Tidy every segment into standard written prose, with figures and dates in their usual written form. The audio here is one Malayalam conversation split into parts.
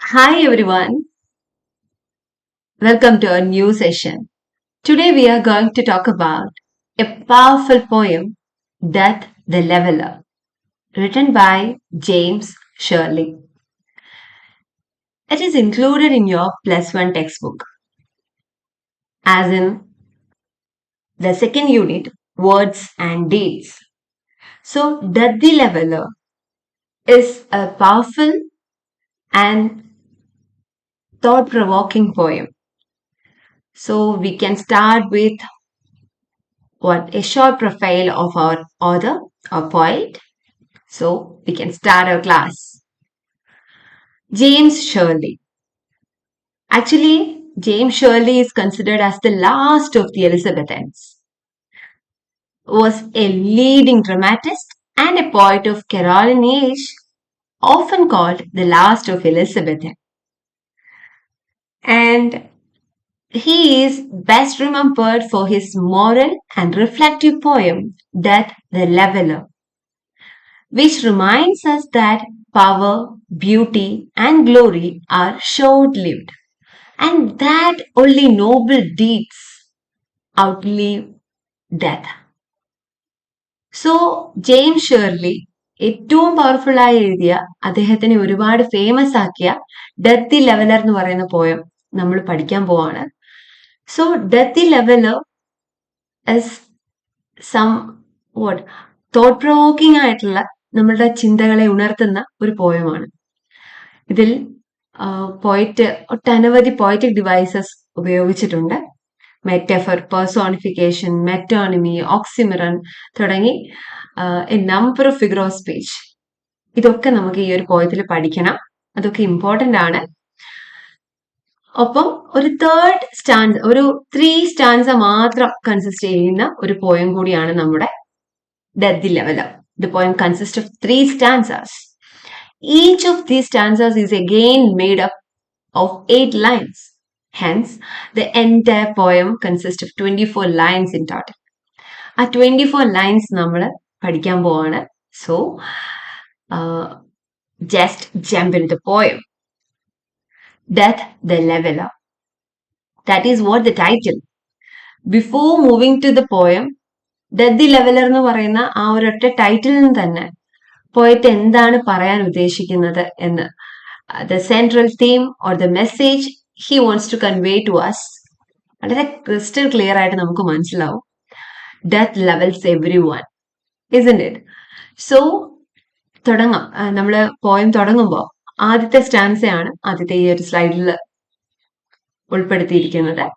Hi everyone, welcome to a new session. Today we are going to talk about a powerful poem, Death the Leveler, written by James Shirley. It is included in your plus one textbook, as in the second unit, Words and Deeds. So, Death the Leveler is a powerful and thought provoking poem. So, we can start with a short profile of our author or poet. So we can start our class. James Shirley. Actually, James Shirley is considered as the last of the Elizabethans. Was a leading dramatist and a poet of Caroline age, often called the last of Elizabethan. And he is best remembered for his moral and reflective poem, Death the Leveler, which reminds us that power, beauty, and glory are short lived, and that only noble deeds outlive death. So James Shirley ഏറ്റവും പവർഫുൾ ആയി എഴുതിയ അദ്ദേഹത്തിനെ ഒരുപാട് ഫേമസ് ആക്കിയ ഡെത്ത് ദി ലെവലർ എന്ന് പറയുന്ന പോയം നമ്മൾ പഠിക്കാൻ പോവാണ്. So death the leveller is somewhat thought provoking ആയിട്ടുള്ള നമ്മളുടെ ചിന്തകളെ ഉണർത്തുന്ന ഒരു പോയമാണ്. ഇതിൽ പോയിറ്റ് ഒട്ടനവധി പോയറ്റിക് ഡിവൈസസ് ഉപയോഗിച്ചിട്ടുണ്ട്. മെറ്റഫർ, പേഴ്സോണിഫിക്കേഷൻ, മെറ്റോണിമി, ഓക്സിമിറൺ തുടങ്ങി a number of figure of speech. ഇതൊക്കെ നമുക്ക് ഈ ഒരു പോയത്തിൽ പഠിക്കണം. അതൊക്കെ ഇമ്പോർട്ടന്റ് ആണ്. ഒപ്പം ഒരു തേർഡ് സ്റ്റാൻസ, ഒരു 3 സ്റ്റാൻസ മാത്രം കൺസിസ്റ്റ് ചെയ്യുന്ന ഒരു പോയം കൂടിയാണ് നമ്മുടെ death the leveller. The poem consists of 3 stanzas. Each of these stanzas is again made up of 8 lines. Hence, the entire poem consists of 24 lines in total. ആ 24 lines നമ്മൾ പഠിക്കാൻ പോവാണ്. So, just jump into the poem. Death the Leveler. That is what the title. Before moving to the poem, death the leveller എന്ന് പറയുന്ന ആ ഒരൊറ്റ ടൈറ്റിൽ നിന്ന് തന്നെ പോയിട്ട് എന്താണ് പറയാൻ ഉദ്ദേശിക്കുന്നത് എന്ന്, the central theme or the message he wants to convey to us വളരെ ക്രിസ്റ്റൽ ക്ലിയർ ആയിട്ട് നമുക്ക് മനസ്സിലാവും. Death levels everyone, isn't it? So തുടങ്ങാം. നമ്മൾ പോയം തുടങ്ങുമ്പോൾ ആദ്യത്തെ സ്റ്റാൻസയാണ് ആദ്യത്തെ ഈ ഒരു സ്ലൈഡിൽ ഉൾപ്പെടുത്തിയിരിക്കുന്നത്.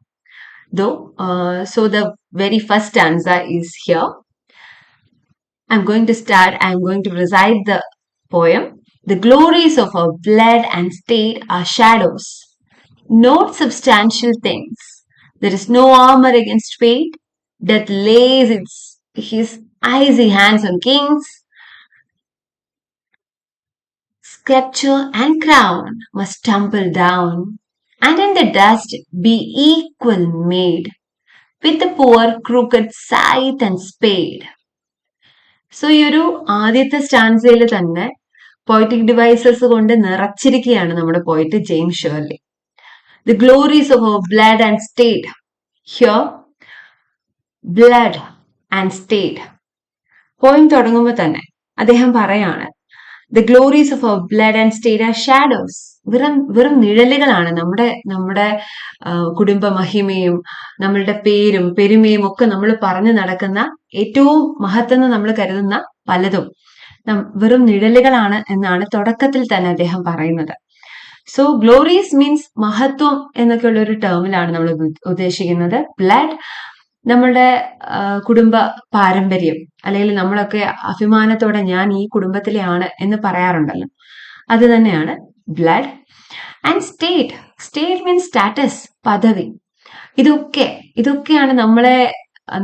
So the very first stanza is here. I'm going to recite the poem. The glories of our blood and state are shadows, not substantial things. There is no armor against fate. Death lays his icy hands on kings. Sceptre and crown must tumble down, and in the dust be equal made with the poor crooked scythe and spade. So ഈ ഒരു ആദ്യത്തെ സ്റ്റാൻസയിൽ തന്നെ പോയറ്റിക് ഡിവൈസസ് കൊണ്ട് നിറച്ചിരിക്കുകയാണ് നമ്മുടെ poet James Shirley. The glories of our blood and state. Here blood and state. Point തുടങ്ങുമ്പോൾ തന്നെ അദ്ദേഹം പറയാണ്, the glories of our blood and state are shadows. വെറും നിഴലുകളാണ്. നമ്മുടെ കുടുംബ മഹിമയും നമ്മളുടെ പേരും പെരുമയും ഒക്കെ നമ്മൾ പറഞ്ഞു നടക്കുന്ന ഏറ്റവും മഹത്വം നമ്മൾ കരുതുന്ന പലതും വെറും നിഴലുകളാണ് എന്നാണ് തുടക്കത്തിൽ തന്നെ അദ്ദേഹം പറയുന്നത്. സോ ഗ്ലോറീസ് മീൻസ് മഹത്വം എന്നൊക്കെയുള്ള ഒരു ടേമിലാണ് നമ്മൾ ഉദ്ദേശിക്കുന്നത്. ബ്ലഡ് നമ്മളുടെ കുടുംബ പാരമ്പര്യം, അല്ലെങ്കിൽ നമ്മളൊക്കെ അഭിമാനത്തോടെ ഞാൻ ഈ കുടുംബത്തിലെയാണ് എന്ന് പറയാറുണ്ടല്ലോ, അത് തന്നെയാണ് blood. And state means status, പദവി. ഇതൊക്കെയാണ്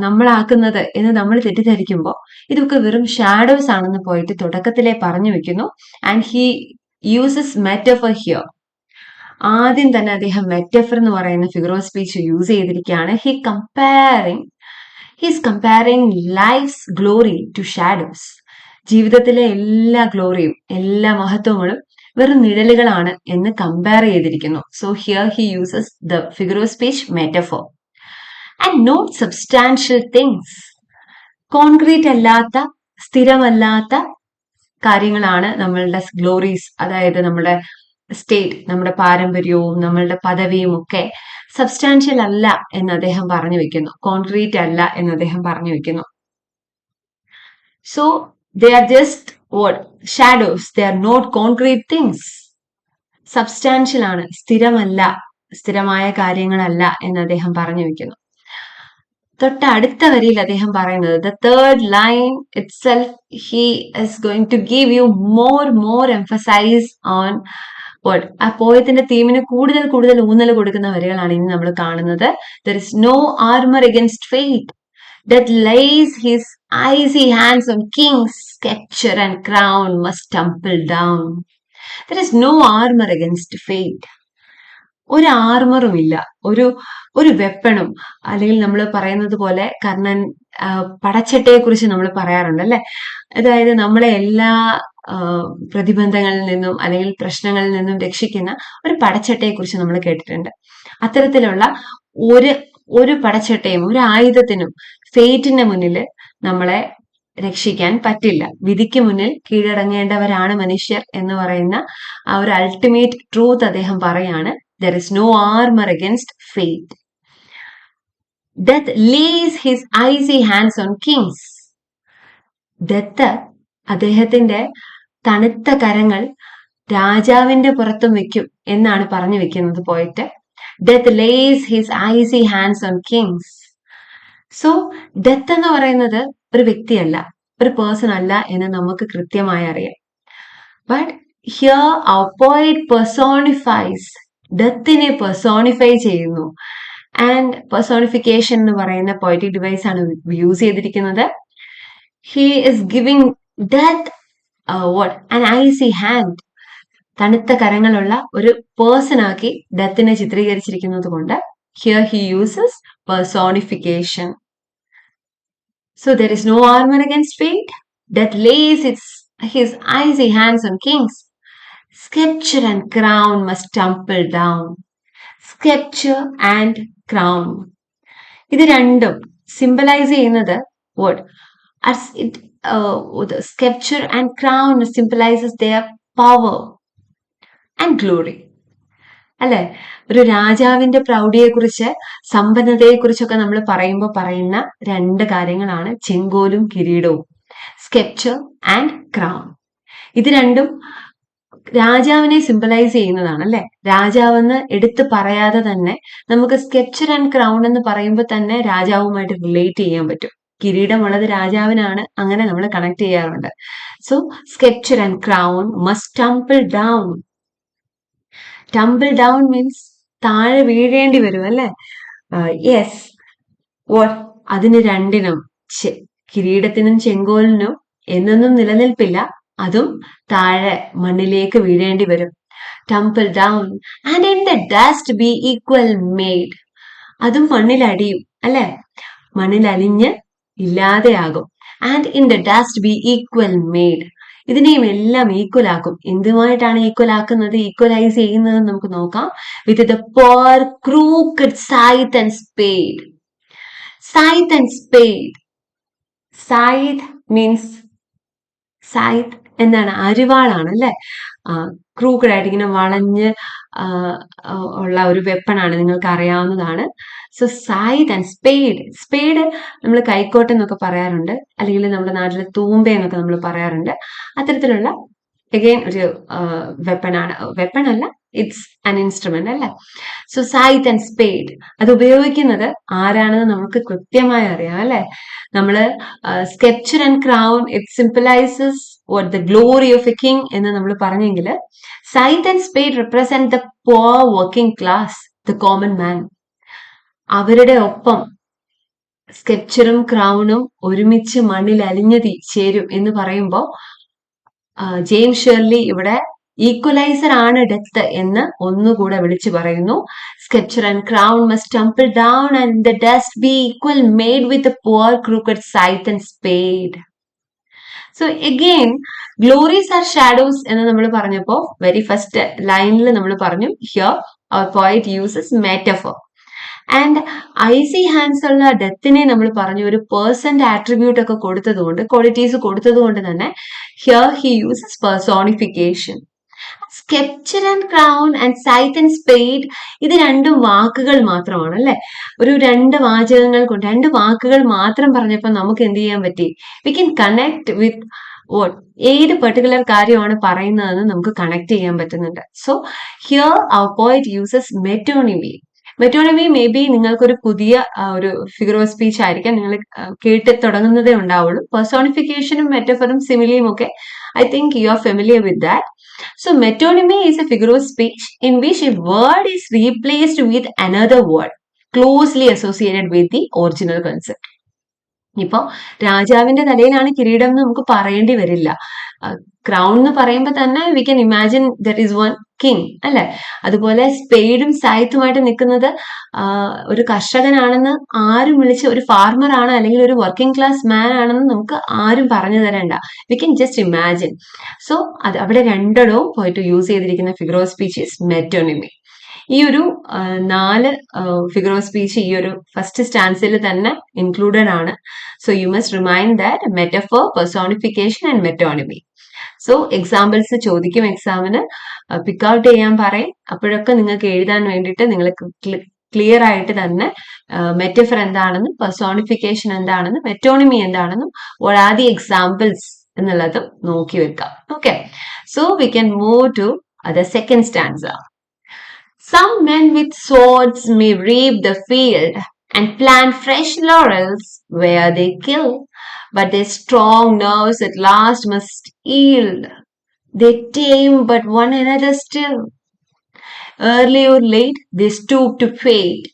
നമ്മളാക്കുന്നത് എന്ന് നമ്മൾ തെറ്റിദ്ധരിക്കുമ്പോൾ ഇതൊക്കെ വെറും ഷാഡോസ് ആണെന്ന് പോയിട്ട് തുടക്കത്തിലെ പറഞ്ഞു വെക്കുന്നു. And he uses metaphor here. ആദ്യം തന്നെ അദ്ദേഹം മെറ്റഫർ എന്ന് പറയുന്ന ഫിഗർ ഓഫ് സ്പീച്ച് യൂസ് ചെയ്തിരിക്കുകയാണ്. He's comparing life's glory to shadows. ജീവിതത്തിലെ എല്ലാ ഗ്ലോറിയും എല്ലാ മഹത്വങ്ങളും വെറും നിഴലുകളാണ് എന്ന് കമ്പയർ ചെയ്തിരിക്കുന്നു. So here he uses the figure of speech metaphor. And not substantial things. Concrete അല്ലാത്ത, സ്ഥിരമല്ലാത്ത കാര്യങ്ങളാണ് നമ്മളുടെ ഗ്ലോറീസ്, അതായത് നമ്മുടെ സ്റ്റേറ്റ്, നമ്മുടെ പാരമ്പര്യവും നമ്മളുടെ പദവിയും ഒക്കെ സബ്സ്റ്റാൻഷ്യൽ അല്ല എന്ന് അദ്ദേഹം പറഞ്ഞു വെക്കുന്നു. കോൺക്രീറ്റ് അല്ല എന്ന് അദ്ദേഹം പറഞ്ഞു വെക്കുന്നു. So they are just what? Shadows. They are not concrete things. Substantial ആണ്, സ്ഥിരമല്ല, സ്ഥിരമായ കാര്യങ്ങളല്ല എന്ന് അദ്ദേഹം പറഞ്ഞു വെക്കുന്നു. തൊട്ട അടുത്ത വരിയിൽ അദ്ദേഹം പറയുന്നത്, the third line itself he is going to give you more emphasis on what? ആ പോയത്തിന്റെ തീമിന് കൂടുതൽ ഊന്നൽ കൊടുക്കുന്ന വരികളാണ് ഇനി നമ്മൾ കാണുന്നത്. There is no armor against fate that lays his icy hands on kings, sceptre and crown must tumble down. There is no armor against fate. ഒരു ആർമറും ഇല്ല, ഒരു വെപ്പണും, അല്ലെങ്കിൽ നമ്മൾ പറയുന്നത് പോലെ കർണൻ പടച്ചട്ടയെ കുറിച്ച് നമ്മൾ പറയാറുണ്ട് അല്ലെ. അതായത് നമ്മളെ എല്ലാ പ്രതിബന്ധങ്ങളിൽ നിന്നും അല്ലെങ്കിൽ പ്രശ്നങ്ങളിൽ നിന്നും രക്ഷിക്കുന്ന ഒരു പടച്ചട്ടയെ കുറിച്ച് നമ്മൾ കേട്ടിട്ടുണ്ട്. അത്തരത്തിലുള്ള ഒരു പടച്ചട്ടയും ഒരു ആയുധത്തിനും ഫേറ്റിന്റെ മുന്നിൽ നമ്മളെ രക്ഷിക്കാൻ പറ്റില്ല. വിധിക്ക് മുന്നിൽ കീഴടങ്ങേണ്ടവരാണ് മനുഷ്യർ എന്ന് പറയുന്ന ആ ഒരു അൾട്ടിമേറ്റ് ട്രൂത്ത് അദ്ദേഹം പറയാണ്. There is no armor against fate. Death lays his icy hands on kings. Death അദ്ദേഹത്തിന്റെ തണുത്ത കരങ്ങൾ രാജാവിന്റെ പുറത്തും വെക്കും എന്നാണ് പറഞ്ഞു വെക്കുന്നത് പോയിട്ട്. Death lays his icy hands on kings. So death എന്ന് പറയുന്നത് ഒരു വ്യക്തിയല്ല, ഒരു പേഴ്സൺ അല്ല എന്ന് നമുക്ക് കൃത്യമായി അറിയാം. But here our poet personifies, ഡെത്തിനെ പെർസോണിഫൈ ചെയ്യുന്നു. ആൻഡ് പെർസോണിഫിക്കേഷൻ എന്ന് പറയുന്ന പോയറ്റിക് ഡിവൈസ് ആണ് യൂസ് ചെയ്തിരിക്കുന്നത്. He is giving death what? An icy hand. തണുത്ത കരങ്ങളുള്ള ഒരു പേഴ്സൺ ആക്കി ഡെത്തിനെ ചിത്രീകരിച്ചിരിക്കുന്നത് കൊണ്ട് here he uses personification. So there is no armor against fate. Death lays his icy hands on kings. Sceptre and crown must tumble down. Sceptre and crown. ഇത് രണ്ടും സിംബലൈസ് ചെയ്യുന്നത് what? As it the sceptre and crown symbolizes their power and glory. അല്ലെ, ഒരു രാജാവിന്റെ പ്രൗഢിയെക്കുറിച്ച്, സമ്പന്നതയെക്കുറിച്ചൊക്കെ നമ്മൾ പറയുമ്പോൾ പറയുന്ന രണ്ട് കാര്യങ്ങളാണ് ചെങ്കോലും കിരീടവും. സ്കെപ്ചർ ആൻഡ് ക്രൗൺ. ഇത് രണ്ടും രാജാവിനെ സിംബലൈസ് ചെയ്യുന്നതാണ് അല്ലെ. രാജാവെന്ന് എടുത്തു പറയാതെ തന്നെ നമുക്ക് സ്കെപ്ചർ ആൻഡ് ക്രൗൺ എന്ന് പറയുമ്പോൾ തന്നെ രാജാവുമായിട്ട് റിലേറ്റ് ചെയ്യാൻ പറ്റും. കിരീടമുള്ളത് രാജാവിനാണ്, അങ്ങനെ നമ്മൾ കണക്ട് ചെയ്യാറുണ്ട്. So sceptre and crown must tumble down. Tumble down means താഴെ വീഴേണ്ടി വരും അല്ലെ. യെസ്, അതിന് രണ്ടിനും, കിരീടത്തിനും ചെങ്കോലിനും എന്നൊന്നും നിലനിൽപ്പില്ല, അതും താഴെ മണ്ണിലേക്ക് വീഴേണ്ടി വരും. Tumble down and in the dust be equal made. അതും മണ്ണിലടിയും അല്ലെ, മണ്ണിലലിഞ്ഞ് ഇല്ലാതെയാകും. And in the dust be equal made. ഇതിനെയും എല്ലാം ഈക്വൽ ആക്കും. എന്തുമായിട്ടാണ് ഈക്വൽ ആക്കുന്നത്, ഈക്വലൈസ് ചെയ്യുന്നത് നമുക്ക് നോക്കാം. With the poor crooked scythe and spade. Scythe and spade. Scythe means, scythe എന്താണ്, അരിവാളാണ് അല്ലെ. ക്രൂക്കഡ് ആയിട്ട് ഇങ്ങനെ വളഞ്ഞ് ഉള്ള ഒരു വെപ്പണാണ്, നിങ്ങൾക്ക് അറിയാവുന്നതാണ്. So scythe and spade. Spade നമ്മൾ കൈക്കോട്ട് എന്നൊക്കെ പറയാറുണ്ട്, അല്ലെങ്കിൽ നമ്മുടെ നാട്ടിലെ തൂമ്പ എന്നൊക്കെ നമ്മൾ പറയാറുണ്ട്. അത്തരത്തിലുള്ള അഗെയിൻ ഒരു വെപ്പണാണ്. വെപ്പൺ അല്ല, ഇറ്റ്സ് ആൻ ഇൻസ്ട്രുമെന്റ് അല്ലെ. സോ സൈത്ത് ആൻഡ് സ്പേഡ് അത് ഉപയോഗിക്കുന്നത് ആരാണെന്ന് നമുക്ക് കൃത്യമായി അറിയാം അല്ലെ. നമ്മള് sceptre and crown it symbolises what? The glory of a king എന്ന് നമ്മൾ പറഞ്ഞെങ്കിൽ, scythe and spade represent the poor working class, the common man. അവരുടെ ഒപ്പം സ്കെപ്ചറും ക്രൗണും ഒരുമിച്ച് മണ്ണിൽ അലിഞ്ഞ് ചേരും എന്ന് പറയുമ്പോൾ ജെയിംസ് ഷേർലി ഇവിടെ ഈക്വലൈസർ ആണ് ഡെത്ത് എന്ന് ഒന്നുകൂടെ വിളിച്ചു പറയുന്നു. Sceptre and crown must tumble down and the dust be equal made with the poor crooked scythe and spade. So again glories are shadows എന്ന് നമ്മൾ പറഞ്ഞപ്പോ വെരി ഫസ്റ്റ് ലൈനിൽ നമ്മൾ പറഞ്ഞു here our poet uses metaphor. And icy hands ഉള്ള ഡെത്തിനെ നമ്മൾ പറഞ്ഞു ഒരു പേഴ്സന്റെ ആട്രിബ്യൂട്ട് ഒക്കെ കൊടുത്തതുകൊണ്ട്, ക്വാളിറ്റീസ് കൊടുത്തതുകൊണ്ട് തന്നെ here he uses personification. Sceptre and crown and scythe and spade, ഇത് രണ്ടും വാക്കുകൾ മാത്രമാണ് അല്ലെ. ഒരു രണ്ട് വാചകങ്ങൾ കൊണ്ട്, രണ്ട് വാക്കുകൾ മാത്രം പറഞ്ഞപ്പോൾ നമുക്ക് എന്ത് ചെയ്യാൻ പറ്റി? We can connect with what ഏത് പെർട്ടിക്കുലർ കാര്യമാണ് പറയുന്നതെന്ന് നമുക്ക് കണക്ട് ചെയ്യാൻ പറ്റുന്നുണ്ട്. So here our poet uses metonymy. Metonymy may be നിങ്ങൾക്കൊരു പുതിയ ഒരു ഫിഗർ ഓഫ് സ്പീച്ച് ആയിരിക്കാം, നിങ്ങൾ കേട്ട് തുടങ്ങുന്നതേ ഉണ്ടാവുള്ളൂ. പെർസോണിഫിക്കേഷനും മെറ്റഫറും സിമിലിയും ഒക്കെ I think you are familiar with that. So metonymy is a figure of speech in which a word is replaced with another word closely associated with the original concept. ഇപ്പൊ രാജാവിന്റെ തലയിലാണ് കിരീടം എന്ന് നമുക്ക് പറയേണ്ടി വരില്ല. ക്രൗൺ എന്ന് പറയുമ്പോൾ തന്നെ we can imagine that is one king അല്ലെ. അതുപോലെ സ്പെയ്ഡും സൈത്തുമായിട്ട് നിൽക്കുന്നത് ഒരു കർഷകനാണെന്ന് ആരും വിളിച്ച്, ഒരു ഫാർമർ ആണ് അല്ലെങ്കിൽ ഒരു വർക്കിംഗ് ക്ലാസ് മാൻ ആണെന്ന് നമുക്ക് ആരും പറഞ്ഞു തരണ്ട. We can just imagine. So അത് അവിടെ രണ്ടിടവും പോയിട്ട് യൂസ് ചെയ്തിരിക്കുന്ന figure of speech is metonymy. ഈ ഒരു 4 ഫിഗർ ഓഫ് സ്പീച്ച് ഈ ഒരു ഫസ്റ്റ് സ്റ്റാൻസിൽ തന്നെ ഇൻക്ലൂഡഡ് ആണ്. So you must remind that metaphor, personification and metonymy. So examples ചോദിക്കും എക്സാമിന്, പിക്ക് ഔട്ട് ചെയ്യാൻ പറയും. അപ്പോഴൊക്കെ നിങ്ങൾക്ക് എഴുതാൻ വേണ്ടിയിട്ട് നിങ്ങൾ ക്ലിയർ ആയിട്ട് തന്നെ മെറ്റഫർ എന്താണെന്നും പെർസോണിഫിക്കേഷൻ എന്താണെന്നും മെറ്റോണിമി എന്താണെന്നും what are the examples എന്നുള്ളതും നോക്കി വെക്കാം. Okay, so we can move to the second stanza. Some men with swords may reap the field and plant fresh laurels where they kill, but their strong nerves at last must yield. They tame but one another still. Early or late they stoop to fate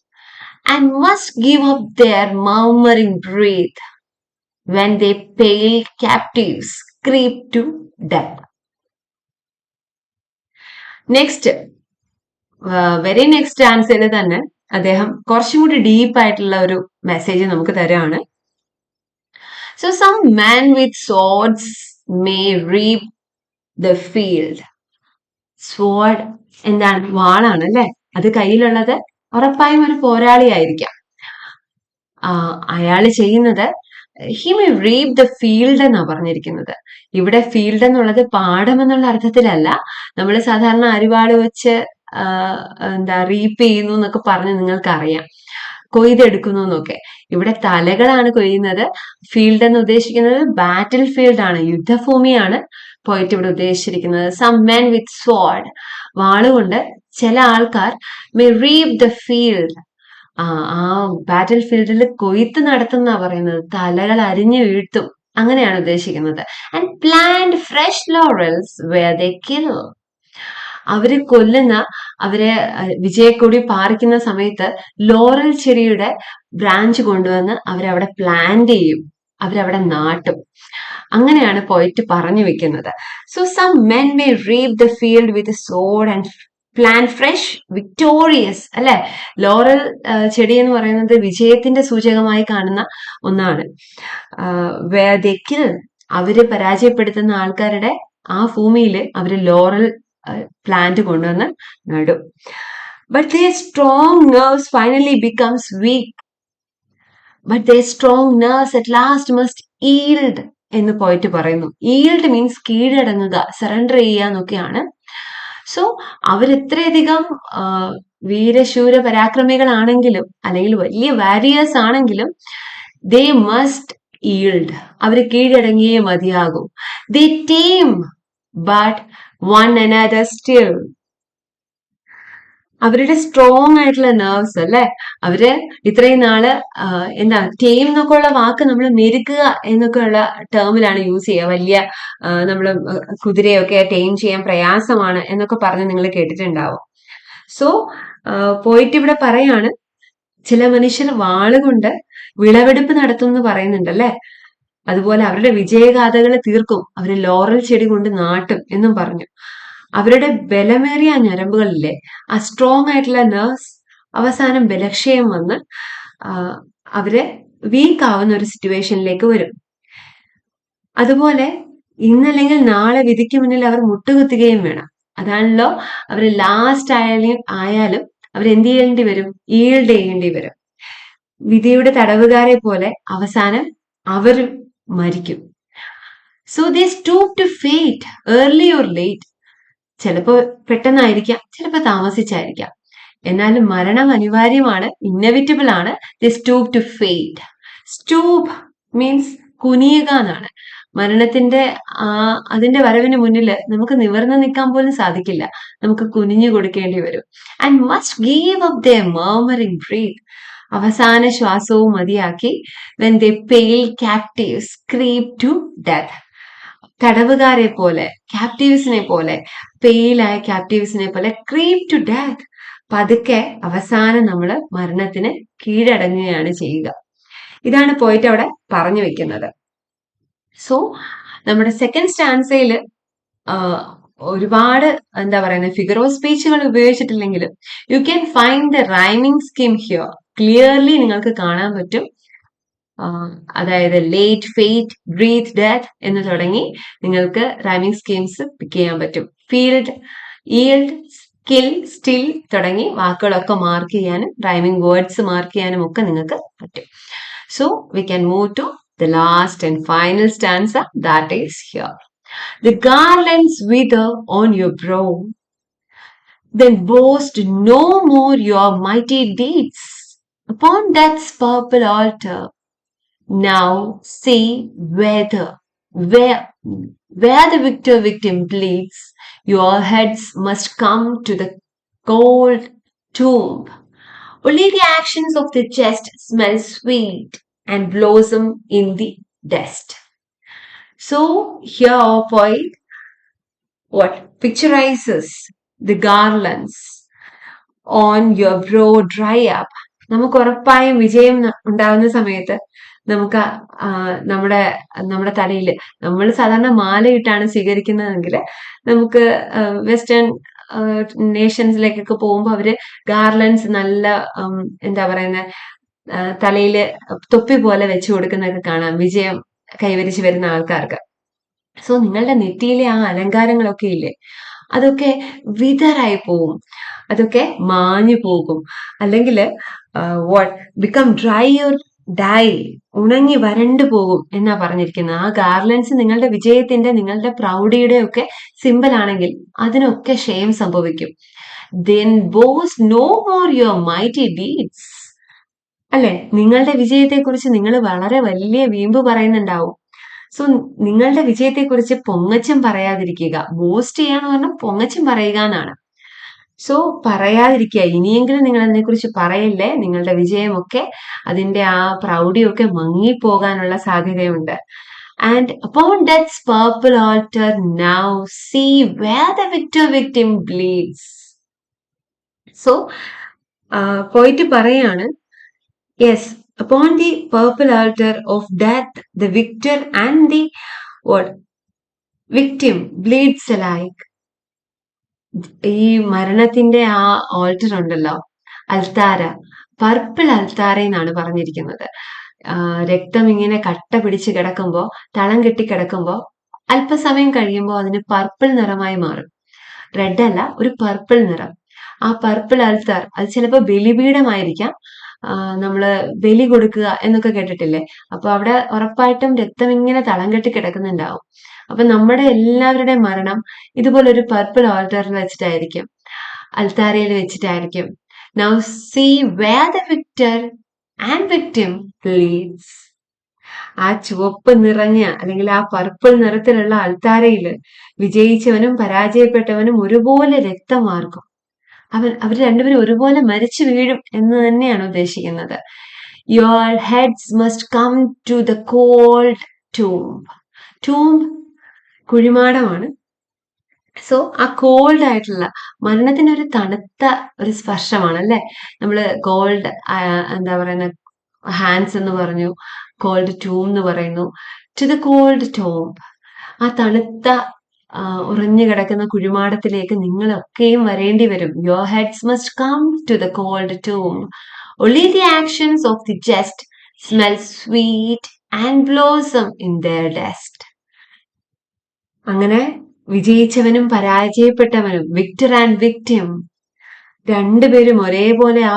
and must give up their murmuring breath when their pale captives creep to death. Next, very next ആൻസറിൽ തന്നെ അദ്ദേഹം കുറച്ചും കൂടി ഡീപ്പ് ആയിട്ടുള്ള ഒരു മെസ്സേജ് നമുക്ക് തരാണ്. So some man with swords may reap the field. Sword എന്താണ്? വാളാണ് അല്ലെ. അത് കയ്യിലുള്ളത് ഉറപ്പായും ഒരു പോരാളിയായിരിക്കാം. അയാള് ചെയ്യുന്നത് he may reap the field എന്നാ പറഞ്ഞിരിക്കുന്നത്. ഇവിടെ ഫീൽഡ് എന്നുള്ളത് പാടം എന്നുള്ള അർത്ഥത്തിലല്ല. നമ്മൾ സാധാരണ അരിവാള് വെച്ച് എന്താ റീപ്പ് ചെയ്യുന്നു എന്നൊക്കെ പറഞ്ഞ് നിങ്ങൾക്കറിയാം, കൊയ്തെടുക്കുന്നു എന്നൊക്കെ. ഇവിടെ തലകളാണ് കൊയ്യുന്നത്. ഫീൽഡ് എന്ന് ഉദ്ദേശിക്കുന്നത് ബാറ്റിൽ ഫീൽഡ് ആണ്, യുദ്ധഭൂമിയാണ് പോയിട്ട് ഇവിടെ ഉദ്ദേശിച്ചിരിക്കുന്നത്. സം മെൻ വിത്ത് സ്വാർഡ്, വാളുകൊണ്ട് ചില ആൾക്കാർ മേ റീപ് ദ ഫീൽഡ്, ആ ബാറ്റിൽ ഫീൽഡിൽ കൊയ്ത്ത് നടത്തുന്ന പറയുന്നത്, തലകൾ അരിഞ്ഞു വീഴ്ത്തും, അങ്ങനെയാണ് ഉദ്ദേശിക്കുന്നത്. And plant fresh laurels where they kill, അവരെ കൊല്ലുന്ന, അവരെ വിജയക്കൊടി പാറിക്കുന്ന സമയത്ത് ലോറൽ ചെടിയുടെ ബ്രാഞ്ച് കൊണ്ടുവന്ന് അവരവിടെ പ്ലാന്റ് ചെയ്യും, അവരവിടെ നാട്ടും. അങ്ങനെയാണ് പോയിട്ട് പറഞ്ഞു വെക്കുന്നത്. So some men may reap the field with sword and plant fresh victorious അല്ലെ. ലോറൽ ചെടി എന്ന് പറയുന്നത് വിജയത്തിന്റെ സൂചകമായി കാണുന്ന ഒന്നാണ്. വേർ ദേ കിൽ, അവര് പരാജയപ്പെടുത്തുന്ന ആൾക്കാരുടെ ആ ഭൂമിയിൽ അവര് ലോറൽ പ്ലാന്റ് കൊണ്ടുവന്ന് നടും. But their strong nerves finally becomes weak. But their strong nerves at last must yield എന്ന് പോയിട്ട് പറയുന്നു. yield മീൻസ് കീഴടങ്ങുക, സറണ്ടർ ചെയ്യുക എന്നൊക്കെയാണ്. സോ അവരെത്രയധികം വീരശൂര പരാക്രമികളാണെങ്കിലും അല്ലെങ്കിൽ വലിയ വാരിയേഴ്സ് ആണെങ്കിലും they must yield, അവർ കീഴടങ്ങിയേ മതിയാകും. They tame but one another still. അവരുടെ സ്ട്രോങ് ആയിട്ടുള്ള നെർവ്സ് അല്ലെ. അവര് ഇത്രയും നാള് എന്താ ടീം എന്നൊക്കെ ഉള്ള വാക്ക് നമ്മൾ മെരുക്കുക എന്നൊക്കെ ഉള്ള ടേമിലാണ് യൂസ് ചെയ്യുക. വലിയ നമ്മള് കുതിരയൊക്കെ ടീം ചെയ്യാൻ പ്രയാസമാണ് എന്നൊക്കെ പറഞ്ഞ് നിങ്ങൾ കേട്ടിട്ടുണ്ടാവും. സോ പോയിട്ട് ഇവിടെ പറയാണ്, ചില മനുഷ്യർ വാളുകൊണ്ട് വിളവെടുപ്പ് നടത്തും എന്ന് പറയുന്നുണ്ട് അല്ലെ. അതുപോലെ അവരുടെ വിജയഗാഥകൾ തീർക്കും, അവര് ലോറൽ ചെടി കൊണ്ട് നാട്ടും എന്നും പറഞ്ഞു. അവരുടെ ബലമേറിയ ഞരമ്പുകളിലെ ആ സ്ട്രോങ് ആയിട്ടുള്ള നെർവ്സ് അവസാനം ബലക്ഷയം വന്ന് അവര് വീക്ക് ആവുന്ന ഒരു സിറ്റുവേഷനിലേക്ക് വരും. അതുപോലെ ഇന്നല്ലെങ്കിൽ നാളെ വിധിക്ക് മുന്നിൽ അവർ മുട്ടുകുത്തുകയും വേണം. അതാണല്ലോ അവർ ലാസ്റ്റ് ആയാലും അവരെന്ത് ചെയ്യേണ്ടി വരും? ഈൽഡ് ചെയ്യേണ്ടി വരും. വിധിയുടെ തടവുകാരെ പോലെ അവസാനം അവർ മരിക്കും. So they stoop to fate early or late. ചിലപ്പോ പെട്ടെന്നായിരിക്കാം, ചിലപ്പോ താമസിച്ചായിരിക്കാം. എന്നാലും മരണം അനിവാര്യമാണ്, ഇന്നവിറ്റബിൾ ആണ്. They stoop to fate. Stoop means കുനിയുക എന്നാണ്. മരണത്തിന്റെ അതിന്റെ വരവിന് മുന്നിൽ നമുക്ക് നിവർന്നു നിൽക്കാൻ പോലും സാധിക്കില്ല, നമുക്ക് കുനിഞ്ഞു കൊടുക്കേണ്ടി വരും. And must give up the murmuring breath. അവസാന ശ്വാസവും മതിയാക്കി when they pale captives creep to death. തടവുകാരെ പോലെ, ക്യാപ്റ്റീവ്സിനെ പോലെ, പെയിലായ ക്യാപ്റ്റീവ്സിനെ പോലെ ക്രീപ് ടു ഡെത്ത്. പതുക്കെ അവസാനം നമ്മൾ മരണത്തിന് കീഴടങ്ങുകയാണ് ചെയ്യുക. ഇതാണ് പോയിട്ട് അവിടെ പറഞ്ഞു വെക്കുന്നത്. സോ നമ്മുടെ സെക്കൻഡ് സ്റ്റാൻസയിൽ ഒരുപാട് എന്താ പറയുന്നത് ഫിഗർ ഓഫ് സ്പീച്ചുകൾ ഉപയോഗിച്ചിട്ടില്ലെങ്കിലും you can find the rhyming scheme here. Clearly നിങ്ങൾക്ക് കാണാൻ പറ്റും. അതായത് ലേറ്റ്, ഫേറ്റ്, ബ്രീത്ത്, ഡെത്ത് എന്ന് തുടങ്ങി നിങ്ങൾക്ക് റൈമിംഗ് സ്കീംസ് പിക്ക് ചെയ്യാൻ പറ്റും. ഫീൽഡ്, ഈൽഡ്, സ്കിൽ, സ്റ്റിൽ തുടങ്ങി വാക്കുകളൊക്കെ മാർക്ക് ചെയ്യാനും റൈമിംഗ് വേർഡ്സ് മാർക്ക് ചെയ്യാനും ഒക്കെ നിങ്ങൾക്ക് പറ്റും. So we can move to the last and final stanza, that is here. The garlands wither on your brow, then boast no more your mighty deeds. Upon death's purple altar, now see where the victim bleeds, your heads must come to the cold tomb. Only the actions of the just smell sweet and blossom in the dust. So here our poet picturizes the garlands on your brow dry up. നമുക്ക് ഉറപ്പായും വിജയം ഉണ്ടാകുന്ന സമയത്ത് നമുക്ക് നമ്മുടെ തലയിൽ, നമ്മൾ സാധാരണ മാലയിട്ടാണ് സ്വീകരിക്കുന്നതെങ്കിൽ നമുക്ക് വെസ്റ്റേൺ നേഷൻസിലേക്കൊക്കെ പോകുമ്പോൾ അവര് ഗാർലൻഡ്സ് നല്ല എന്താ പറയുന്ന തലയില് തൊപ്പി പോലെ വെച്ചു കൊടുക്കുന്നതൊക്കെ കാണാം വിജയം കൈവരിച്ചു വരുന്ന ആൾക്കാർക്ക്. സോ നിങ്ങളുടെ നെറ്റിയിലെ ആ അലങ്കാരങ്ങളൊക്കെ ഇല്ലേ, അതൊക്കെ വിതറായി പോകും, അതൊക്കെ മാഞ്ഞു പോകും, അല്ലെങ്കിൽ ബിക്കം ഡ്രൈ ഓർ ഡൈ, ഉണങ്ങി വരണ്ടു പോകും എന്നാ പറഞ്ഞിരിക്കുന്നത്. ആ ഗാർലൻഡ്സ് നിങ്ങളുടെ വിജയത്തിന്റെ, നിങ്ങളുടെ പ്രൗഢിയുടെ ഒക്കെ സിമ്പിൾ ആണെങ്കിൽ അതിനൊക്കെ ക്ഷയം സംഭവിക്കും. then boast no more your mighty deeds. അല്ലെ, നിങ്ങളുടെ വിജയത്തെക്കുറിച്ച് നിങ്ങൾ വളരെ വലിയ വീമ്പ് പറയുന്നുണ്ടാവും. സോ നിങ്ങളുടെ വിജയത്തെക്കുറിച്ച് പൊങ്ങച്ചം പറയാതിരിക്കുക. ബോസ്റ്റ് ചെയ്യാന്ന് പറഞ്ഞാൽ പൊങ്ങച്ചം പറയുക എന്നാണ്. സോ പറയാതിരിക്കുക, ഇനിയെങ്കിലും നിങ്ങൾ അതിനെക്കുറിച്ച് പറയില്ലേ. നിങ്ങളുടെ വിജയമൊക്കെ, അതിന്റെ ആ പ്രൗഢിയൊക്കെ മങ്ങിപ്പോകാനുള്ള സാധ്യതയുണ്ട്. And upon death's purple altar now see where the victim bleeds. So പോയിട്ട് പറയാണ്, yes, upon the purple altar of death the victor and the victim bleeds alike. ഈ മരണത്തിന്റെ ആ ഓൾട്ടർ ഉണ്ടല്ലോ, അൽത്താര, പർപ്പിൾ അൽത്താര എന്നാണ് പറഞ്ഞിരിക്കുന്നത്. രക്തം ഇങ്ങനെ കട്ട പിടിച്ച് കിടക്കുമ്പോ, തളം കെട്ടി കിടക്കുമ്പോ അല്പസമയം കഴിയുമ്പോൾ അതിന് പർപ്പിൾ നിറമായി മാറും. റെഡ് അല്ല, ഒരു പർപ്പിൾ നിറം. ആ പർപ്പിൾ അൽത്താർ, അത് ചിലപ്പോ ബലിപീഠമായിരിക്കാം. നമ്മള് ബലി കൊടുക്കുക എന്നൊക്കെ കേട്ടിട്ടില്ലേ? അപ്പൊ അവിടെ ഉറപ്പായിട്ടും രക്തം ഇങ്ങനെ തളം കെട്ടി കിടക്കുന്നുണ്ടാവും. അപ്പൊ നമ്മുടെ എല്ലാവരുടെയും മരണം ഇതുപോലെ ഒരു പർപ്പിൾ ഓൾട്ടറിൽ വെച്ചിട്ടായിരിക്കും, അൽത്താരയിൽ വെച്ചിട്ടായിരിക്കും. Now see where the victor and victim bleeds. ആ ചുവപ്പ് നിറഞ്ഞ അല്ലെങ്കിൽ ആ പർപ്പിൾ നിറത്തിലുള്ള അൽത്താരയില് വിജയിച്ചവനും പരാജയപ്പെട്ടവനും ഒരുപോലെ രക്തം വാർക്കും. അവർ രണ്ടുപേരും ഒരുപോലെ മരിച്ചു വീഴും എന്ന് തന്നെയാണ് ഉദ്ദേശിക്കുന്നത്. Your heads must come to the cold tomb. tomb കുഴിമാടമാണ്. സോ ആ കോൾഡ് ആയിട്ടുള്ള മരണത്തിന് ഒരു തണുത്ത ഒരു സ്പർശമാണ് അല്ലെ. നമ്മള് കോൾഡ് എന്താ പറയുന്ന ഹാൻഡ്സ് എന്ന് പറഞ്ഞു, കോൾഡ് ടൂം എന്ന് പറയുന്നു. ടു ദ കോൾഡ് ടോം, ആ തണുത്ത ഉറഞ്ഞു കിടക്കുന്ന കുഴിമാടത്തിലേക്ക് നിങ്ങളൊക്കെയും വരേണ്ടി വരും. Your heads must come to the cold tomb. Only the actions of the just smell sweet and blossom in their dust. അങ്ങനെ വിജയിച്ചവനും പരാജയപ്പെട്ടവനും, വിക്ടർ ആൻഡ് വിക്ടിം, രണ്ടുപേരും ഒരേപോലെ ആ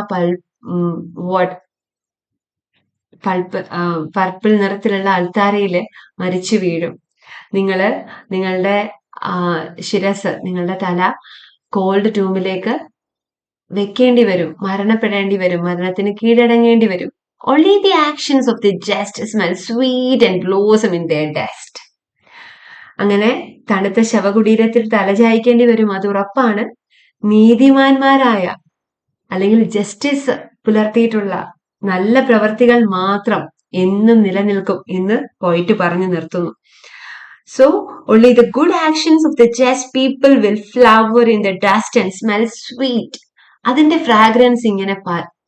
പർപ്പിൾ നിറത്തിലുള്ള അൾത്താരയില് മരിച്ചു വീഴും. നിങ്ങളുടെ ശിരസ്, നിങ്ങളുടെ തല കോൾഡ് ടൂമിലേക്ക് വെക്കേണ്ടി വരും, മരണപ്പെടേണ്ടി വരും, മരണത്തിന് കീഴടങ്ങേണ്ടി വരും. Only the actions of the just smell sweet and blossom in their dust. അങ്ങനെ തണുത്ത ശവകുടീരത്തിൽ തലചായ്ക്കേണ്ടി വരും, അത് ഉറപ്പാണ്. നീതിമാന്മാരായ അല്ലെങ്കിൽ ജസ്റ്റിസ് പുലർത്തിയിട്ടുള്ള നല്ല പ്രവർത്തികൾ മാത്രം എന്നും നിലനിൽക്കും എന്ന് പോയിട്ട് പറഞ്ഞു നിർത്തുന്നു. So only the good actions of the just people will flower in the dust and smell sweet. അതിന്റെ ഫ്രാഗ്രൻസ് ഇങ്ങനെ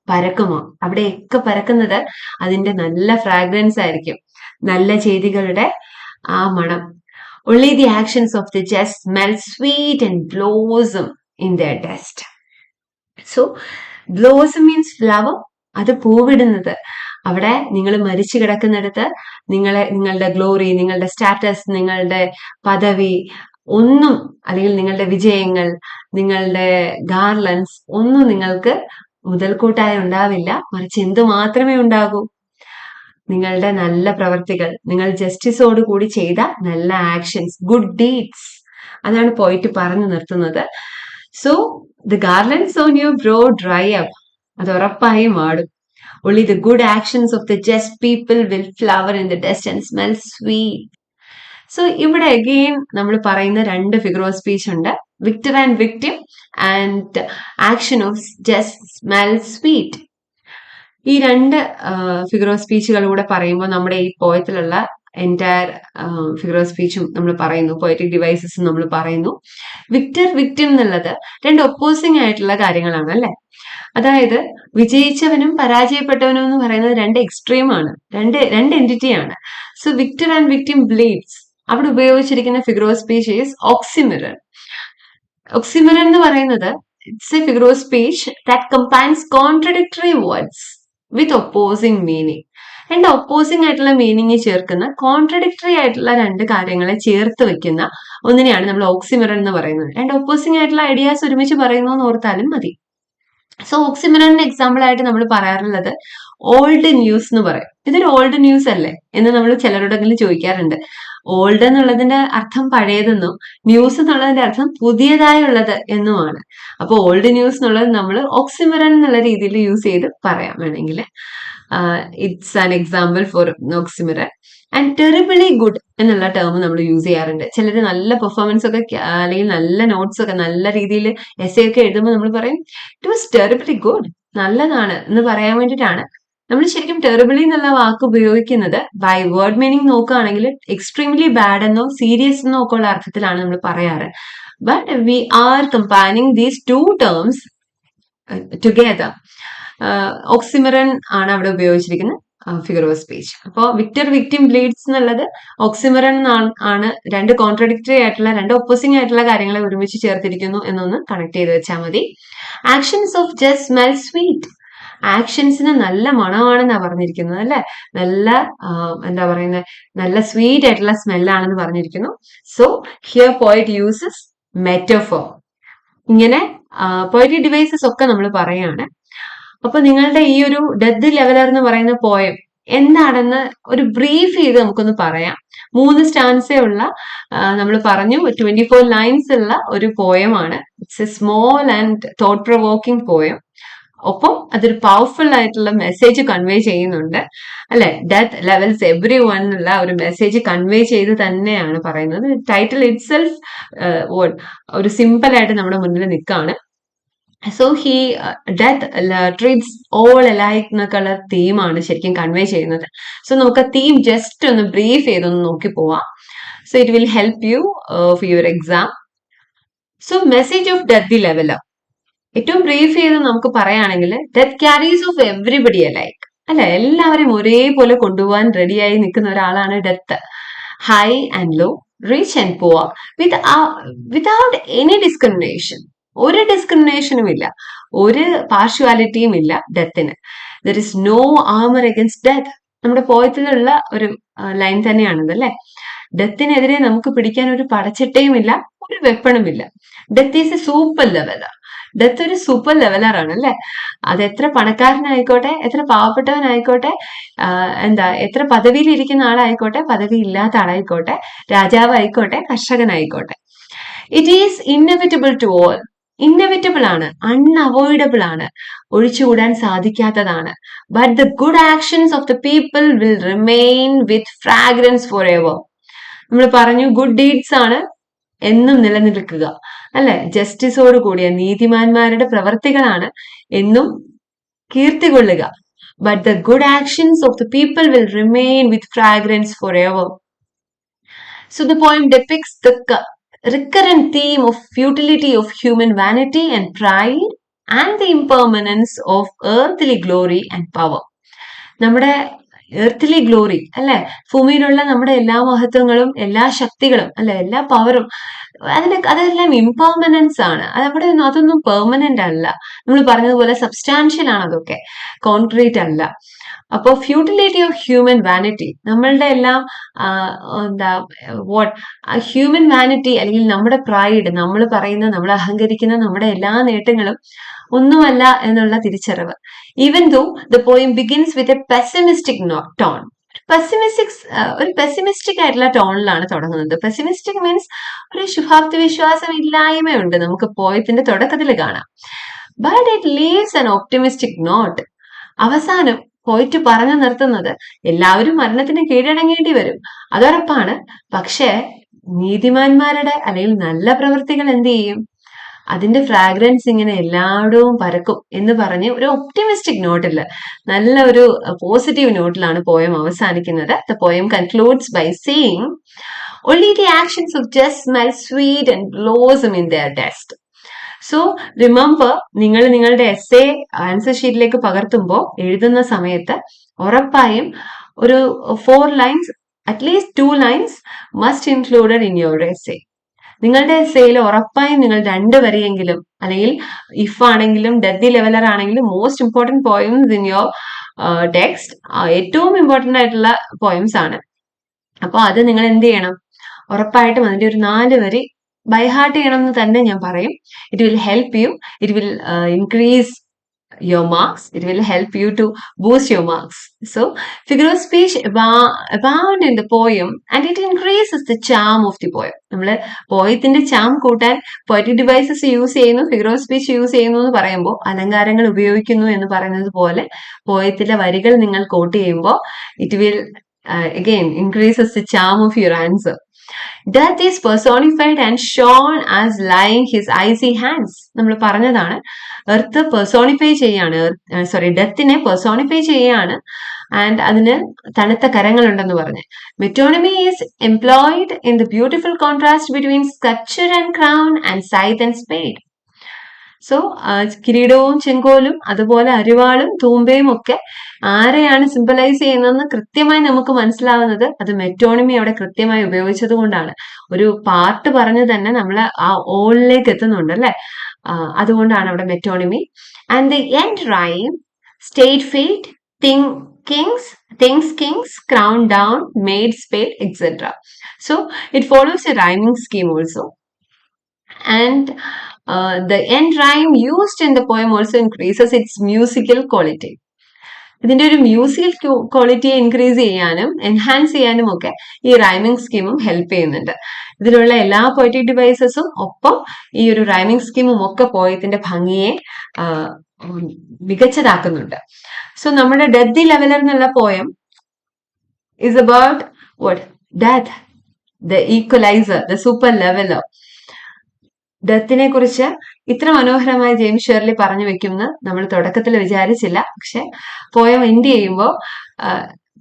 പരക്കുമോ? അവിടെയൊക്കെ പരക്കുന്നത് അതിന്റെ നല്ല ഫ്രാഗ്രൻസ് ആയിരിക്കും, നല്ല ചെയ്തികളുടെ ആ മണം. Only the actions of the just smell sweet and blossom in their dust. So blossom means flower. അത് പൂവിടുന്നത്. അവിടെ നിങ്ങൾ മരിച്ചു കിടക്കുന്നിടത്ത് നിങ്ങളുടെ ഗ്ലോറി, നിങ്ങളുടെ സ്റ്റാറ്റസ്, നിങ്ങളുടെ പദവി ഒന്നും, അല്ലെങ്കിൽ നിങ്ങളുടെ വിജയങ്ങൾ, നിങ്ങളുടെ ഗാർലൻസ് ഒന്നും നിങ്ങൾക്ക് മുതൽക്കൂട്ടായി ഉണ്ടാവില്ല. മറിച്ച് എന്തു മാത്രമേ ഉണ്ടാകൂ? നിങ്ങളുടെ നല്ല പ്രവർത്തികൾ, നിങ്ങൾ ജസ്റ്റിസോട് കൂടി ചെയ്ത നല്ല ആക്ഷൻസ്, ഗുഡ് ഡീഡ്സ്. അതാണ് പോയിട്ട് പറഞ്ഞു നിർത്തുന്നത്. So the garlands on your brow dry up. അത് ഉറപ്പായും വാടും. Only the good actions of the just people will flower in the dust and smell sweet. So ഇവിടെ അഗെയിൻ നമ്മൾ പറയുന്ന രണ്ട് ഫിഗർ ഓഫ് സ്പീച്ച് ഉണ്ട്, Victor and victim and action of just smell sweet. ഈ രണ്ട് ഫിഗർ ഓഫ് സ്പീച്ചുകൾ കൂടെ പറയുമ്പോൾ നമ്മുടെ ഈ പോയത്തിലുള്ള എൻറ്റയർ ഫിഗർ ഓഫ് സ്പീച്ചും നമ്മൾ പറയുന്നു, പോയറ്റിക് ഡിവൈസസും നമ്മൾ പറയുന്നു. വിക്ടർ വിക്ടിം എന്നുള്ളത് രണ്ട് ഒപ്പോസിങ് ആയിട്ടുള്ള കാര്യങ്ങളാണ് അല്ലെ. അതായത് വിജയിച്ചവനും പരാജയപ്പെട്ടവനും എന്ന് പറയുന്നത് രണ്ട് എക്സ്ട്രീം ആണ്, രണ്ട് എൻറ്റിറ്റിയാണ്. So victor and victim bleeds. അവിടെ ഉപയോഗിച്ചിരിക്കുന്ന figure of speech is oxymoron. Oxymoron എന്ന് പറയുന്നത് it's a figure of speech that combines contradictory words with opposing meaning. രണ്ട് ഒപ്പോസിങ് ആയിട്ടുള്ള മീനിങ് ചേർക്കുന്ന, കോൺട്രഡിക്ടറി ആയിട്ടുള്ള രണ്ട് കാര്യങ്ങളെ ചേർത്ത് വെക്കുന്ന ഒന്നിനെയാണ് നമ്മൾ ഓക്സിമിറൻ എന്ന് പറയുന്നത്. രണ്ട് ഒപ്പോസിങ് ആയിട്ടുള്ള ഐഡിയാസ് ഒരുമിച്ച് പറയുന്നു എന്ന് ഓർത്താലും മതി. സോ ഓക്സിമിററിന് എക്സാമ്പിൾ ആയിട്ട് നമ്മൾ പറയാറുള്ളത് ഓൾഡ് ന്യൂസ് എന്ന് പറയും. ഇതൊരു ഓൾഡ് ന്യൂസ് അല്ലേ എന്ന് നമ്മൾ ചിലരോടെങ്കിലും ചോദിക്കാറുണ്ട്. ഓൾഡ് എന്നുള്ളതിന്റെ അർത്ഥം പഴയതെന്നും ന്യൂസ് എന്നുള്ളതിന്റെ അർത്ഥം പുതിയതായുള്ളത് എന്നുമാണ്. അപ്പൊ ഓൾഡ് ന്യൂസ് എന്നുള്ളത് നമ്മൾ ഓക്സിമിറൻ എന്നുള്ള രീതിയിൽ യൂസ് ചെയ്ത് പറയാം വേണമെങ്കിൽ. It's an example for oxymoron. And terribly good എന്നുള്ള ടേം നമ്മൾ യൂസ് ചെയ്യാറുണ്ട്. ചിലർ നല്ല പെർഫോമൻസ് ഒക്കെ അല്ലെങ്കിൽ നല്ല നോട്ട്സ് ഒക്കെ നല്ല രീതിയിൽ എസ്സേ ഒക്കെ എഴുതുമ്പോൾ നമ്മൾ പറയും ഇറ്റ് വാസ് ടെറിബിളി ഗുഡ്, നല്ലതാണ് എന്ന് പറയാൻ വേണ്ടിയിട്ടാണ് നമ്മൾ ശരിക്കും ടെറിബിളി എന്നുള്ള വാക്ക് ഉപയോഗിക്കുന്നത്. ബൈ വേർഡ് മീനിങ് നോക്കുകയാണെങ്കിൽ എക്സ്ട്രീംലി ബാഡ് എന്നോ സീരിയസ് എന്നോ ഒക്കെ ഉള്ള അർത്ഥത്തിലാണ് നമ്മൾ പറയാറ്. But we are combining these two terms together. Oxymoron ആണ് അവിടെ ഉപയോഗിച്ചിരിക്കുന്നത് ഫിഗർ ഓഫ് സ്പീച്ച്. അപ്പോൾ വിക്ടർ വിക്ടിം ബ്ലീഡ്സ് എന്നുള്ളത് ഓക്സിമിറൻ ആണ്. രണ്ട് കോൺട്രഡിക്ടറി ആയിട്ടുള്ള, രണ്ട് ഒപ്പോസിംഗ് ആയിട്ടുള്ള കാര്യങ്ങളെ ഒരുമിച്ച് ചേർത്തിരിക്കുന്നു എന്നൊന്ന് കണക്ട് ചെയ്ത് വെച്ചാൽ മതി. Actions of just smell sweet. ആക്ഷൻസിന് നല്ല മണമാണെന്നാ പറഞ്ഞിരിക്കുന്നത് അല്ലെ. നല്ല എന്താ പറയുന്നത്, നല്ല സ്വീറ്റ് ആയിട്ടുള്ള സ്മെല്ലാണെന്ന് പറഞ്ഞിരിക്കുന്നു. So here poet uses metaphor. ഇങ്ങനെ പോയറ്റിക് ഡിവൈസസ് ഒക്കെ നമ്മൾ പറയാണ്. അപ്പൊ നിങ്ങളുടെ ഈ ഒരു ഡെത്ത് ലെവലർ എന്ന് പറയുന്ന പോയം എന്താണെന്ന് ഒരു ബ്രീഫ് ചെയ്ത് നമുക്കൊന്ന് പറയാം. 3 സ്റ്റാൻസേ ഉള്ള, നമ്മൾ പറഞ്ഞു 24 ലൈൻസ് ഉള്ള ഒരു പോയമാണ്. It's a small and thought provoking poem. ഒപ്പം അതൊരു പവർഫുൾ ആയിട്ടുള്ള മെസ്സേജ് കൺവേ ചെയ്യുന്നുണ്ട് അല്ലെ. ഡെത്ത് ലെവൽസ് എവ്രി വൺ എന്നുള്ള ഒരു മെസ്സേജ് കൺവേ ചെയ്ത് തന്നെയാണ് പറയുന്നത്. ടൈറ്റിൽ ഇറ്റ് സെൽഫ് ഒരു സിമ്പിൾ ആയിട്ട് നമ്മുടെ മുന്നിൽ നിൽക്കുകയാണ്. So he death treats all alike എന്നൊക്കെയുള്ള തീമാണ് ശരിക്കും കൺവേ ചെയ്യുന്നത്. സോ നമുക്ക് ആ തീം ജസ്റ്റ് ഒന്ന് ബ്രീഫ് ചെയ്തൊന്ന് നോക്കി പോവാം. So it will help you for your exam. So message of death the leveller. ഏറ്റവും ബ്രീഫ് ചെയ്ത് നമുക്ക് പറയുകയാണെങ്കിൽ death carries off everybody alike അല്ലെ. എല്ലാവരെയും ഒരേപോലെ കൊണ്ടുപോകാൻ റെഡിയായി നിൽക്കുന്ന ഒരാളാണ് death. High and low, rich and poor, without any discrimination. ഒരു ഡിസ്ക്രിമിനേഷനും ഇല്ല, ഒരു പാർഷ്വാലിറ്റിയും ഇല്ല ഡെത്തിന്. There is no armour against death. നമ്മുടെ പോയത്തിലുള്ള ഒരു ലൈൻ തന്നെയാണിത് അല്ലെ. ഡെത്തിനെതിരെ നമുക്ക് പിടിക്കാൻ ഒരു പടച്ചിട്ടയുമില്ല, ഒരു വെപ്പണുമില്ല. Death is a super leveller. Death ഒരു സൂപ്പർ ലെവലറാണ് അല്ലെ. അത് എത്ര പണക്കാരനായിക്കോട്ടെ, എത്ര പാവപ്പെട്ടവനായിക്കോട്ടെ, എത്ര പദവിയിൽ ഇരിക്കുന്ന ആളായിക്കോട്ടെ, പദവി ഇല്ലാത്ത ആളായിക്കോട്ടെ, രാജാവായിക്കോട്ടെ, കർഷകനായിക്കോട്ടെ. It is inevitable to all. Inevitable ആണ്, അൺഅവോയ്ഡബിൾ ആണ്, ഒഴിച്ചുകൂടാൻ സാധിക്കാത്തതാണ്. But the good actions of the people will remain with fragrance forever. നമ്മൾ പറഞ്ഞു ഗുഡ് ഡീഡ്സ് ആണ് എന്നും നിലനിൽക്കുക അല്ലെ. ജസ്റ്റിസോട് കൂടിയ നീതിമാന്മാരുടെ പ്രവർത്തികളാണ് എന്നും കീർത്തി കൊള്ളുക. But the good actions of the people will remain with fragrance for ever. So the poem depicts the recurrent theme of futility of human vanity and pride and the impermanence of earthly glory and power. നമ്മുടെ earthly glory അല്ലെ, ഭൂമിയിലുള്ള നമ്മുടെ എല്ലാ മഹത്വങ്ങളും എല്ലാ ശക്തികളും അല്ലെ, എല്ലാ പവറും അതെല്ലാം ഇംപെർമനൻസ് ആണ്. അതൊന്നും പെർമനന്റ് അല്ല. നമ്മൾ പറഞ്ഞതുപോലെ സബ്സ്റ്റാൻഷ്യൽ ആണ്, അതൊക്കെ കോൺക്രീറ്റ് അല്ല. അപ്പോൾ ഫ്യൂട്ടിലിറ്റി ഓഫ് ഹ്യൂമൻ വാനിറ്റി, നമ്മളുടെ എല്ലാം ഹ്യൂമൻ വാനിറ്റി അല്ലെങ്കിൽ നമ്മുടെ പ്രൈഡ്, നമ്മൾ പറയുന്ന, നമ്മൾ അഹങ്കരിക്കുന്ന നമ്മുടെ എല്ലാ നേട്ടങ്ങളും ഒന്നുമല്ല എന്നുള്ള തിരിച്ചറിവ്. Even though the poem begins with a pessimistic tone. ഒരു പെസിമിസ്റ്റിക് ആയിട്ടുള്ള ടോണിലാണ് തുടങ്ങുന്നത്. പെസിമിസ്റ്റിക് മീൻസ് ഒരു ശുഭാപ്തി വിശ്വാസം ഇല്ലായ്മയുണ്ട് നമുക്ക് പോയത്തിന്റെ തുടക്കത്തിൽ കാണാം. But it leaves an optimistic note. അവസാനം പോയിട്ട് പറഞ്ഞു നിർത്തുന്നത് എല്ലാവരും മരണത്തിന് കീഴടങ്ങേണ്ടി വരും, അതുറപ്പാണ്. പക്ഷെ നീതിമാന്മാരുടെ അല്ലെങ്കിൽ നല്ല പ്രവൃത്തികൾ എന്ത് ചെയ്യും, അതിന്റെ ഫ്രാഗ്രൻസ് ഇങ്ങനെ എല്ലായിടവും പരക്കും എന്ന് പറഞ്ഞ് ഒരു ഒപ്റ്റിമിസ്റ്റിക് നോട്ടില്, നല്ല ഒരു പോസിറ്റീവ് നോട്ടിലാണ് പോയം അവസാനിക്കുന്നത്. The poem concludes by saying only the actions of just smell sweet and blossom in their dust. So remember, നിങ്ങൾ നിങ്ങളുടെ എസ്സേ ആൻസർ ഷീറ്റിലേക്ക് പകർത്തുമ്പോൾ എഴുതുന്ന സമയത്ത് ഉറപ്പായും ഒരു 4 lines, at least 2 lines must included in your essay. നിങ്ങളുടെ എസ്സേയിൽ ഉറപ്പായും നിങ്ങൾ 2 വരിയെങ്കിലും, അല്ലെങ്കിൽ ഇഫ് ആണെങ്കിലും ഡെത്തി ലെവലർ ആണെങ്കിലും most important poems in your text, ഏറ്റവും ഇമ്പോർട്ടൻ്റ് ആയിട്ടുള്ള പോയംസ് ആണ്. അപ്പോൾ അത് നിങ്ങൾ എന്ത് ചെയ്യണം, ഉറപ്പായിട്ടും അതിന്റെ ഒരു 4 വരി ബൈ ഹാർട്ട് ചെയ്യണം എന്ന് തന്നെ ഞാൻ പറയും. It will help U, it will increase your marks, it will help you to boost your marks. So figure of speech abound in the poem and it increases the charm of the poem. നമ്മള് പോയത്തിന്റെ ചാം കൂട്ടാൻ പോയറ്റിക് ഡിവൈസസ് യൂസ് ചെയ്യുന്നു, ഫിഗർ ഓഫ് സ്പീച്ച് യൂസ് ചെയ്യുന്നു എന്ന് പറയുമ്പോൾ, അലങ്കാരങ്ങൾ ഉപയോഗിക്കുന്നു എന്ന് പറയുന്നത് പോലെ പോയത്തിലെ വരികൾ നിങ്ങൾ കോട്ട് ചെയ്യുമ്പോൾ it will again increases the charm of your answer. Death is personified and shown as lying his icy hands. നമ്മൾ പറഞ്ഞതാണ്, എർത്ത് പെർസോണിഫൈ ചെയ്യാണ്, ഡെത്തിനെ പെർസോണിഫൈ ചെയ്യാണ് ആൻഡ് അതിന് തണുത്ത കരങ്ങളുണ്ടെന്ന് പറഞ്ഞ്. Metonymy is employed in the beautiful contrast between sculpture and crown and scythe and spade. So കിരീടവും ചെങ്കോലും അതുപോലെ അരിവാളും തൂമ്പയും ഒക്കെ ആരെയാണ് സിംബലൈസ് ചെയ്യുന്നതെന്ന് കൃത്യമായി നമുക്ക് മനസ്സിലാവുന്നത് അത് മെറ്റോണിമി അവിടെ കൃത്യമായി ഉപയോഗിച്ചത് കൊണ്ടാണ്. ഒരു പാർട്ട് പറഞ്ഞു തന്നെ നമ്മൾ ആ ഓളിലേക്ക് എത്തുന്നുണ്ട് അല്ലെ, അതുകൊണ്ടാണ് അവിടെ metonymy. And the end rhyme state fate, kings, crown down, maid, spade, etc. So it follows a rhyming scheme also. And the end rhyme used in the poem also increases its musical quality. ഇതിന്റെ ഒരു മ്യൂസിക്കൽ ക്വാളിറ്റിയെ ഇൻക്രീസ് ചെയ്യാനും എൻഹാൻസ് ചെയ്യാനും ഒക്കെ ഈ റൈമിംഗ് സ്കീമും ഹെൽപ്പ് ചെയ്യുന്നുണ്ട്. ഇതിലുള്ള എല്ലാ പോയറ്റിക് ഡിവൈസസും ഒപ്പം ഈ ഒരു റൈമിംഗ് സ്കീമും ഒക്കെ പോയത്തിന്റെ ഭംഗിയെ മികച്ചതാക്കുന്നുണ്ട്. സോ നമ്മുടെ ഡെത്ത് ദി ലെവലർ എന്നുള്ള poem is about what? Death, the equalizer, the super leveler. ഡെത്തിനെ കുറിച്ച് ഇത്ര മനോഹരമായി ജെയിംസ് ഷേർലി പറഞ്ഞു വെക്കുമെന്ന് നമ്മൾ തുടക്കത്തിൽ വിചാരിച്ചില്ല. പക്ഷെ പോയം എൻഡ് ചെയ്യുമ്പോൾ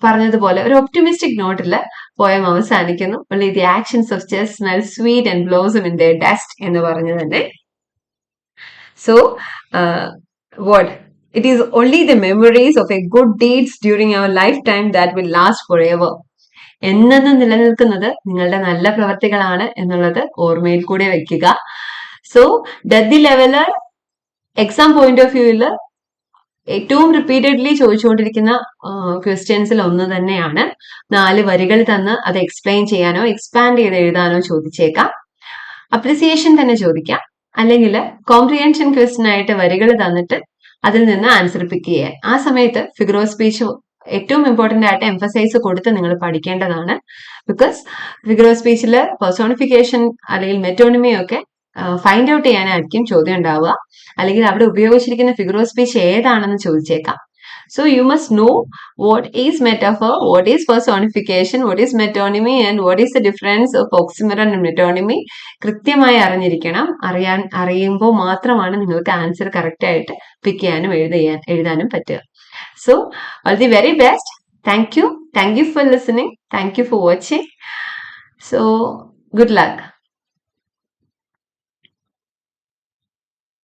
പറഞ്ഞതുപോലെ ഒരു ഒപ്റ്റിമിസ്റ്റിക് നോട്ടിൽ പോയം അവസാനിക്കുന്നു. only the actions of just smell sweet and blossom in their dust എന്ന് പറഞ്ഞു തന്നെ. So what? It is only the memories of a good deeds during our lifetime that will last forever. എന്നെന്നും നിലനിൽക്കുന്നത് നിങ്ങളുടെ നല്ല പ്രവർത്തികളാണ് എന്നുള്ളത് ഓർമ്മയിൽ കൂടെ വെക്കുക. So death the leveller exam point of വ്യൂവിൽ ഏറ്റവും റിപ്പീറ്റഡ്ലി ചോദിച്ചുകൊണ്ടിരിക്കുന്ന ക്വസ്റ്റ്യൻസിൽ ഒന്ന് തന്നെയാണ്. 4 വരികൾ തന്ന് അത് എക്സ്പ്ലെയിൻ ചെയ്യാനോ എക്സ്പാൻഡ് ചെയ്ത് എഴുതാനോ ചോദിച്ചേക്കാം. അപ്രിസിയേഷൻ തന്നെ ചോദിക്കാം. അല്ലെങ്കിൽ കോംപ്രിഹെൻഷൻ ക്വസ്റ്റ്യൻ ആയിട്ട് വരികൾ തന്നിട്ട് അതിൽ നിന്ന് ആൻസർ പിക്ക് ചെയ്യാൻ. ആ സമയത്ത് ഫിഗർ ഓഫ് സ്പീച്ച് ഏറ്റവും ഇമ്പോർട്ടന്റ് ആയിട്ട് എംഫസൈസ് കൊടുത്ത് നിങ്ങൾ പഠിക്കേണ്ടതാണ്. ബിക്കോസ് ഫിഗർ ഓഫ് സ്പീച്ചിൽ പെർസോണിഫിക്കേഷൻ അല്ലെങ്കിൽ മെറ്റോണിമി ഒക്കെ ഫൈൻഡ് ഔട്ട് ചെയ്യാനായിരിക്കും ചോദ്യം ഉണ്ടാവുക. അല്ലെങ്കിൽ അവിടെ ഉപയോഗിച്ചിരിക്കുന്ന ഫിഗർ ഓഫ് സ്പീച്ച് ഏതാണെന്ന് ചോദിച്ചേക്കാം. So you must know what is metaphor, what is personification, what is metonymy and what is the difference of oxymoron and metonymy. കൃത്യമായി അറിഞ്ഞിരിക്കണം. അറിയുമ്പോൾ മാത്രമാണ് നിങ്ങൾക്ക് ആൻസർ കറക്റ്റ് ആയിട്ട് പിക്ക് ചെയ്യാനും എഴുതാനും പറ്റുക. So all the very best. Thank you for listening. Thank you for watching. So good luck.